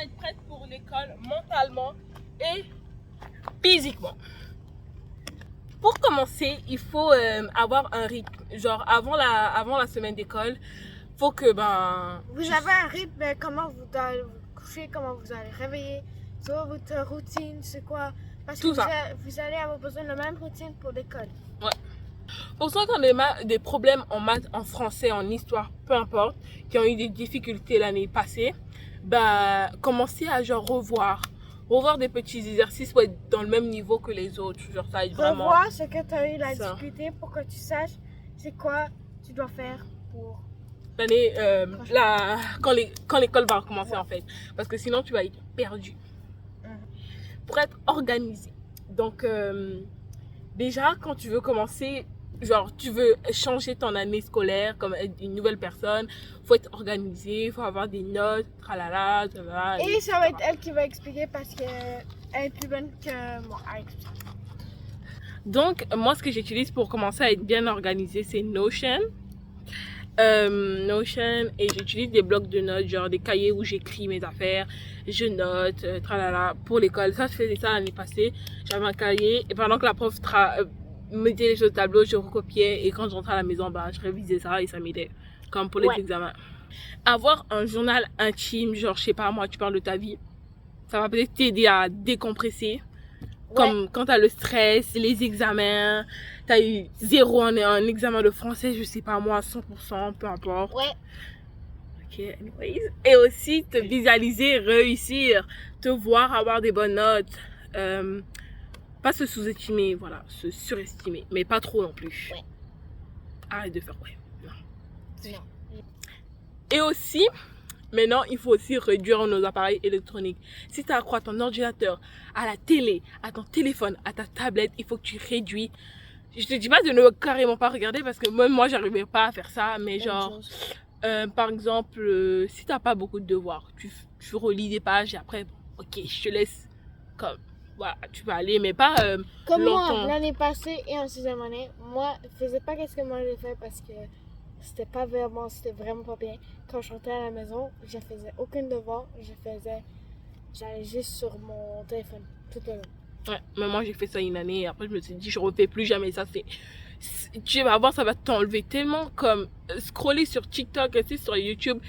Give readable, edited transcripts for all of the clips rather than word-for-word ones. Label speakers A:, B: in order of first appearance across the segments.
A: être prête pour l'école mentalement et physiquement. Pour commencer, il faut avoir un rythme. Genre avant la semaine d'école, faut que
B: Vous avez un rythme, comment vous allez vous coucher, comment vous allez réveiller, c'est quoi votre routine, c'est quoi? Parce que
A: Tout ça.
B: vous allez avoir besoin de la même routine pour l'école.
A: Ouais. Pour ceux qui ont des problèmes en maths, en français, en histoire, peu importe, qui ont eu des difficultés l'année passée, commencez à genre revoir des petits exercices pour être dans le même niveau que les autres. Genre ça aide vraiment.
B: Revoir ce que tu as eu la
A: Ça.
B: difficulté pour que tu saches c'est quoi tu dois faire pour...
A: L'année, quand l'école va recommencer en fait. Parce que sinon tu vas être perdu. Pour être organisé. Donc déjà quand tu veux commencer, genre tu veux changer ton année scolaire comme être une nouvelle personne, faut être organisé, faut avoir des notes, tralala, tralala.
B: Et ça va être elle qui va expliquer parce qu'elle est plus bonne que moi à expliquer.
A: Donc moi ce que j'utilise pour commencer à être bien organisé c'est Notion. Notion et j'utilise des blocs de notes, genre des cahiers où j'écris mes affaires, je note, tralala, pour l'école. Ça, je faisais ça l'année passée. J'avais un cahier et pendant que la prof mettait les choses au tableau, je recopiais et quand je rentrais à la maison, je révisais ça et ça m'aidait, comme pour les examens. Avoir un journal intime, genre, je sais pas, moi, tu parles de ta vie, ça va peut-être t'aider à décompresser. Comme quand t'as le stress, les examens, t'as eu 0 en un examen de français, je sais pas moi, 100%, peu importe.
B: Ouais.
A: Ok, anyways. Et aussi te visualiser, réussir, te voir avoir des bonnes notes. Pas se sous-estimer, voilà, se surestimer, mais pas trop non plus.
B: Ouais.
A: Arrête de faire
B: Non.
A: Et aussi, maintenant, il faut aussi réduire nos appareils électroniques. Si tu as accro à ton ordinateur, à la télé, à ton téléphone, à ta tablette, il faut que tu réduis. Je te dis pas de ne carrément pas regarder parce que même moi, j'arrivais pas à faire ça. Mais genre, par exemple, si tu n'as pas beaucoup de devoirs, tu relis des pages et après, ok, je te laisse comme, voilà, tu vas aller, mais pas
B: comme
A: longtemps.
B: moi, l'année passée et en 6e année, moi, je faisais pas qu'est-ce que moi j'ai fait parce que c'était vraiment pas bien. Quand je rentrais à la maison, je faisais aucun devoir, j'allais juste sur mon téléphone tout le long.
A: Ouais, mais moi j'ai fait ça une année et après je me suis dit je refais plus jamais ça. Tu vas voir, ça va t'enlever tellement comme scroller sur TikTok et sur YouTube.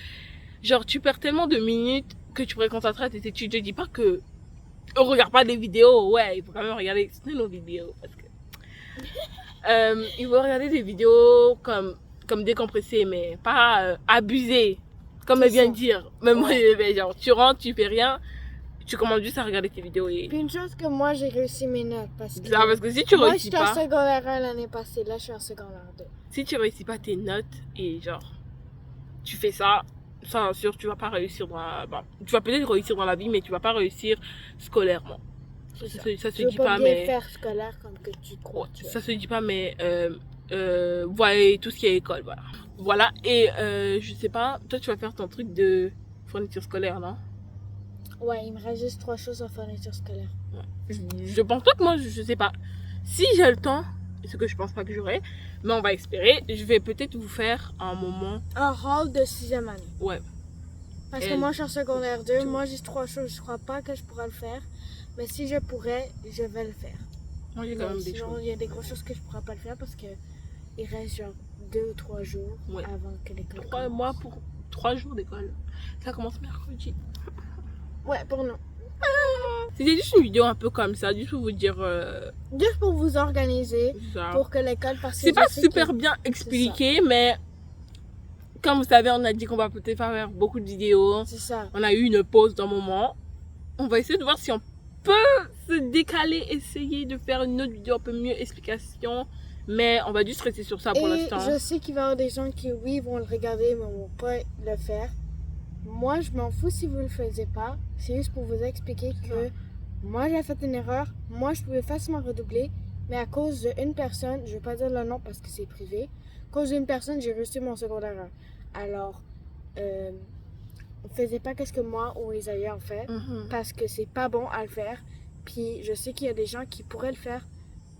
A: Genre tu perds tellement de minutes que tu pourrais concentrer à tes études. Je dis pas que on regarde pas des vidéos, ouais, il faut quand même regarder nos vidéos parce que il faut regarder des vidéos comme décompressées mais pas abusées comme elle vient de dire. Même moi genre tu rentres, tu fais rien. Tu commences juste à regarder tes vidéos et...
B: Puis une chose que moi j'ai réussi mes notes parce que...
A: parce que si tu
B: moi
A: réussis
B: j'étais
A: pas...
B: en secondaire 1 l'année passée, là je suis en secondaire 2.
A: Si tu réussis pas tes notes et genre... Tu fais ça, ça sûr tu vas pas réussir dans la... tu vas peut-être réussir dans la vie mais tu vas pas réussir scolairement. Ça se dit pas mais...
B: faire scolaire comme que tu crois.
A: Ça se dit pas mais... voilà tout ce qui est école, voilà. Voilà et je sais pas, toi tu vas faire ton truc de fourniture scolaire, non?
B: Ouais, il me reste juste 3 choses en fourniture scolaire.
A: Ouais. Je pense pas que moi, je sais pas. Si j'ai le temps, ce que je pense pas que j'aurai, mais on va espérer, je vais peut-être vous faire un moment.
B: Un rôle de 6e année.
A: Ouais.
B: Parce que moi je suis en secondaire 2, moi j'ai 3 choses, je crois pas que je pourrais le faire. Mais si je pourrais, je vais le faire.
A: Moi j'ai quand même des choses.
B: Il y a des grosses choses que je pourrais pas le faire parce que il reste genre 2 ou 3 jours avant que l'école commence.
A: Moi pour 3 jours d'école. Ça commence mercredi.
B: Ouais, pour nous.
A: C'était juste une vidéo un peu comme ça, juste pour vous dire.
B: Juste pour vous organiser, pour que l'école passe.
A: C'est pas super bien expliqué, mais comme vous savez, on a dit qu'on va peut-être faire beaucoup de vidéos.
B: C'est ça.
A: On a eu une pause d'un moment. On va essayer de voir si on peut se décaler, essayer de faire une autre vidéo un peu mieux explication. Mais on va juste rester sur ça pour l'instant.
B: Je sais qu'il va y avoir des gens qui, oui, vont le regarder, mais vont pas le faire. Moi, je m'en fous si vous le faisiez pas. C'est juste pour vous expliquer que moi, j'ai fait une erreur. Moi, je pouvais facilement redoubler. Mais à cause d'une personne, je vais pas dire le nom parce que c'est privé. À cause d'une personne, j'ai reçu mon secondaire 1. Alors, ne faisait pas ce que moi ou Isaïe ont fait. Parce que c'est pas bon à le faire. Puis, je sais qu'il y a des gens qui pourraient le faire.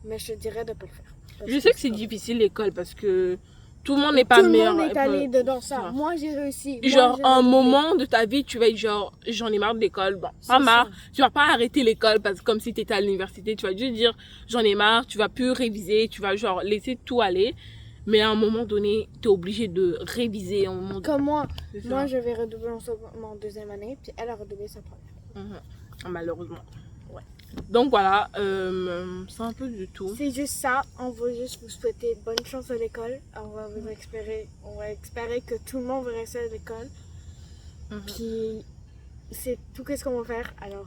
B: Mais je te dirais de pas le faire.
A: Je sais que c'est difficile l'école parce que tout le monde n'est pas
B: Tout le
A: meilleur.
B: monde est allé dedans ça.
A: ça.
B: Moi, j'ai réussi. Moi,
A: Genre,
B: j'ai
A: un
B: redoublé.
A: moment de ta vie, tu vas être genre, j'en ai marre de l'école. Bon,
B: C'est
A: pas marre.
B: ça.
A: Tu vas pas arrêter l'école parce que comme si tu étais à l'université. Tu vas juste dire, j'en ai marre, tu vas plus réviser, tu vas genre laisser tout aller. Mais à un moment donné, tu es obligé de réviser. À un moment
B: Comme moi.
A: C'est ça.
B: Moi, je vais redoubler mon deuxième année, puis elle a redoublé sa première.
A: Malheureusement. Ouais. Donc voilà, c'est un peu du tout.
B: C'est juste ça. On va juste vous souhaiter bonne chance à l'école. On va espérer que tout le monde va rester à l'école. Puis c'est tout ce qu'on va faire. Alors,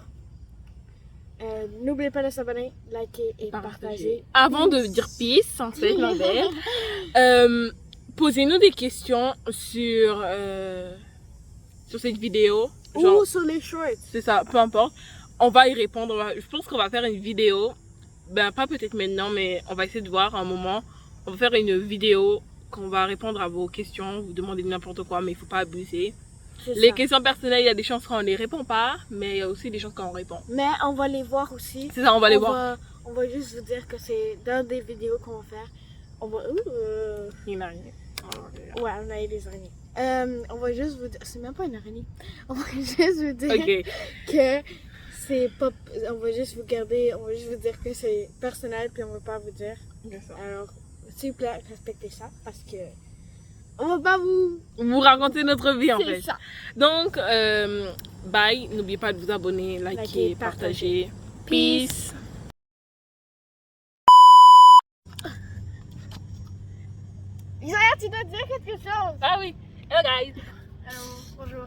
B: n'oubliez pas de s'abonner, liker et partager.
A: Avant de dire peace, en fait, Lambert, posez-nous des questions sur cette vidéo. Genre,
B: Ou sur les shorts.
A: c'est ça, peu importe. On va y répondre. Je pense qu'on va faire une vidéo. Ben, pas peut-être maintenant, mais on va essayer de voir un moment. On va faire une vidéo qu'on va répondre à vos questions, vous demander n'importe quoi, mais il faut pas abuser. Les questions personnelles, il y a des chances qu'on ne les répond pas, mais il y a aussi des chances qu'on répond.
B: Mais on va les voir aussi.
A: C'est ça, on va les voir.
B: On va juste vous dire que c'est dans des vidéos qu'on va faire. On va.
A: Une araignée.
B: Ouais, on a eu des araignées. On va juste vous dire. C'est même pas une araignée. On va juste vous dire
A: Ok.
B: que c'est pas. On va juste vous garder. On va juste vous dire que c'est personnel, puis on va pas vous dire. Alors, s'il vous plaît, respectez ça parce que. On va pas
A: vous raconter notre vie en fait.
B: C'est ça.
A: Donc, bye. N'oubliez pas de vous abonner, liker, partager. Peace.
B: Isaiah, tu dois dire quelque chose.
A: Ah oui. Hello guys.
B: Alors, bonjour.